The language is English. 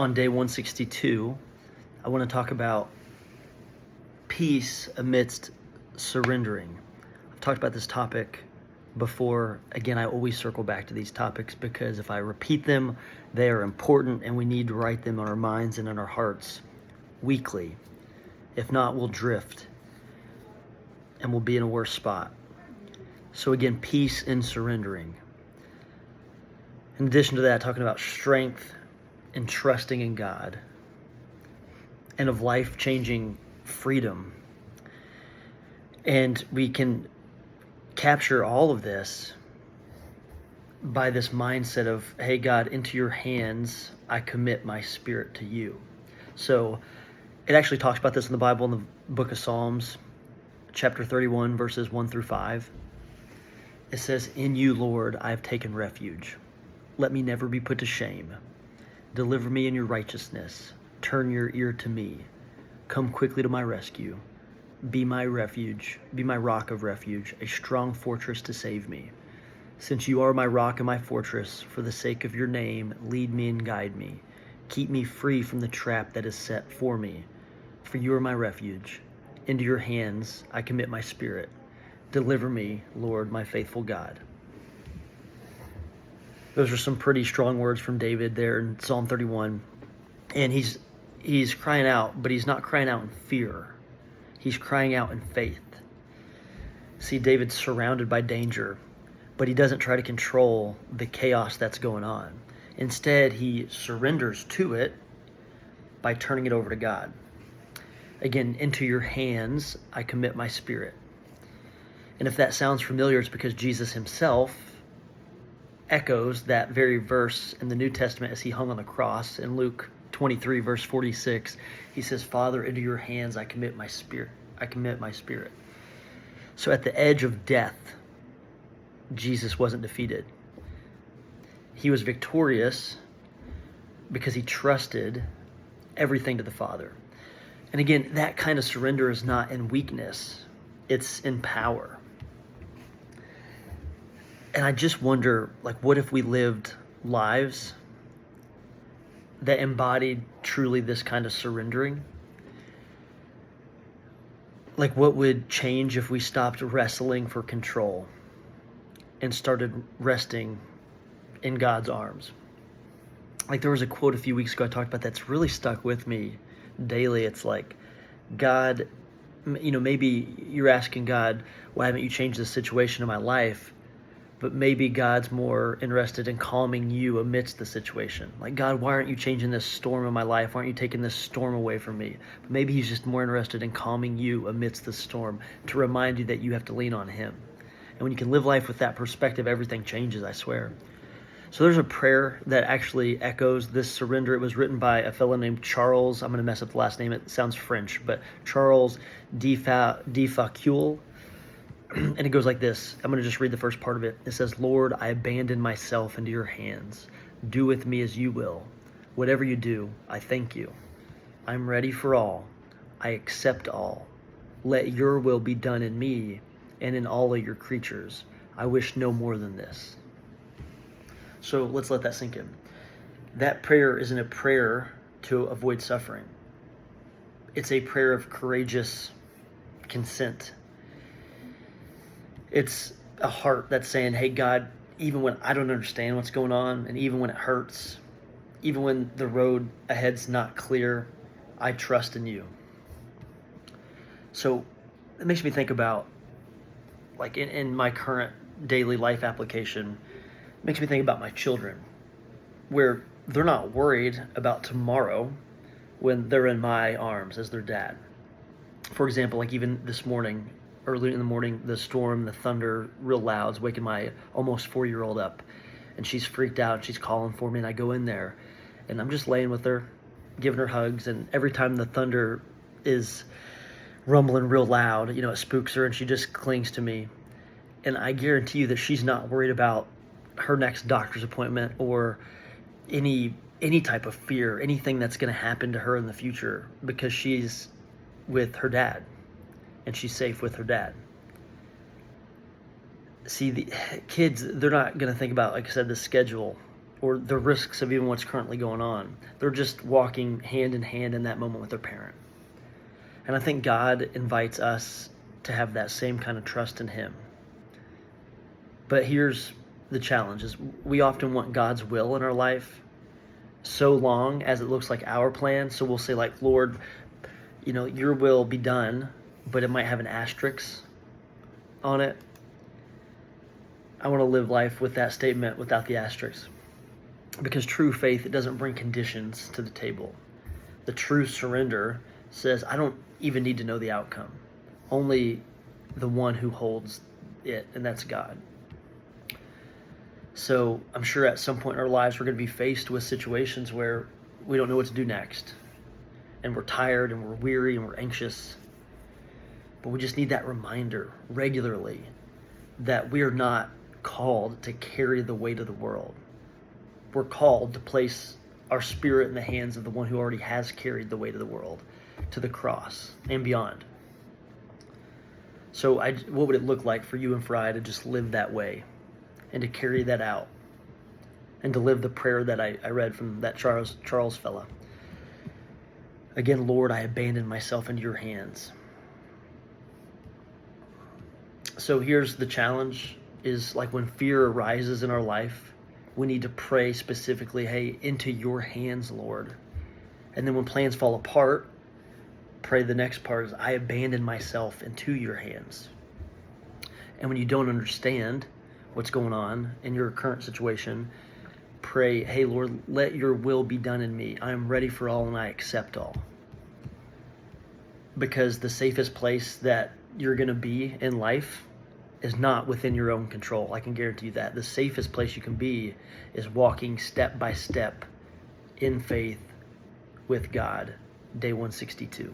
on day 162, I want to talk about peace amidst surrendering. I've talked about this topic before. Again, I always circle back to these topics because if I repeat them, they are important and we need to write them on our minds and in our hearts weekly. If not, we'll drift and we'll be in a worse spot. So again, peace in surrendering. In addition to that, talking about strength and trusting in God, and of life-changing freedom. And we can capture all of this by this mindset of, hey, God, into your hands I commit my spirit to you. So it actually talks about this in the Bible in the book of Psalms, chapter 31, verses 1 through 5. It says, in you, Lord, I have taken refuge. Let me never be put to shame. Deliver me in your righteousness. Turn your ear to me. Come quickly to my rescue. Be my refuge, be my rock of refuge, a strong fortress to save me. Since you are my rock and my fortress, for the sake of your name, lead me and guide me. Keep me free from the trap that is set for me. For you are my refuge. Into your hands I commit my spirit. Deliver me, Lord, my faithful God. Those are some pretty strong words from David there in Psalm 31. And he's crying out, but he's not crying out in fear. He's crying out in faith. See, David's surrounded by danger, but he doesn't try to control the chaos that's going on. Instead, he surrenders to it by turning it over to God. Again, into your hands I commit my spirit. And if that sounds familiar, it's because Jesus himself echoes that very verse in the New Testament as he hung on the cross. In Luke 23, verse 46, he says, Father, into your hands I commit my spirit. I commit my spirit. So at the edge of death, Jesus wasn't defeated. He was victorious because he trusted everything to the Father. And again, that kind of surrender is not in weakness. It's in power. And I just wonder, what if we lived lives that embodied truly this kind of surrendering? What would change if we stopped wrestling for control and started resting in God's arms? There was a quote a few weeks ago I talked about that's really stuck with me daily. It's God, maybe you're asking God, why haven't you changed the situation in my life? But maybe God's more interested in calming you amidst the situation. God, why aren't you changing this storm in my life? Why aren't you taking this storm away from me? But maybe he's just more interested in calming you amidst the storm to remind you that you have to lean on him. And when you can live life with that perspective, everything changes, I swear. So there's a prayer that actually echoes this surrender. It was written by a fellow named Charles. I'm going to mess up the last name. It sounds French, but Charles de Foucault. And it goes like this. I'm going to just read the first part of it. It says, Lord, I abandon myself into your hands. Do with me as you will. Whatever you do, I thank you. I'm ready for all. I accept all. Let your will be done in me and in all of your creatures. I wish no more than this. So let's let that sink in. That prayer isn't a prayer to avoid suffering. It's a prayer of courageous consent. It's a heart that's saying, hey, God, even when I don't understand what's going on, and even when it hurts, even when the road ahead's not clear, I trust in you. So it makes me think about, in my current daily life application, it makes me think about my children, where they're not worried about tomorrow when they're in my arms as their dad. For example, even this morning, early in the morning, the storm, the thunder, real loud, is waking my almost 4-year-old up. And she's freaked out. She's calling for me. And I go in there. And I'm just laying with her, giving her hugs. And every time the thunder is rumbling real loud, it spooks her. And she just clings to me. And I guarantee you that she's not worried about her next doctor's appointment or any type of fear, anything that's going to happen to her in the future, because she's with her dad. And she's safe with her dad. See, the kids, they're not going to think about, like I said, the schedule or the risks of even what's currently going on. They're just walking hand in hand in that moment with their parent. And I think God invites us to have that same kind of trust in him. But here's the challenge: is we often want God's will in our life so long as it looks like our plan. So we'll say, like, Lord, your will be done, but it might have an asterisk on it. I want to live life with that statement without the asterisk. Because true faith, it doesn't bring conditions to the table. The true surrender says, I don't even need to know the outcome. Only the one who holds it, and that's God. So I'm sure at some point in our lives we're going to be faced with situations where we don't know what to do next. And we're tired and we're weary and we're anxious. But we just need that reminder regularly that we are not called to carry the weight of the world. We're called to place our spirit in the hands of the one who already has carried the weight of the world to the cross and beyond. So what would it look like for you and for I to just live that way and to carry that out and to live the prayer that I read from that Charles fella? Again, Lord, I abandon myself into your hands. So here's the challenge, is like when fear arises in our life, we need to pray specifically, hey, into your hands, Lord. And then when plans fall apart, pray the next part is, I abandon myself into your hands. And when you don't understand what's going on in your current situation, pray, hey, Lord, let your will be done in me. I am ready for all and I accept all. Because the safest place that you're going to be in life is not within your own control. I can guarantee you that. The safest place you can be is walking step by step in faith with God. Day 162.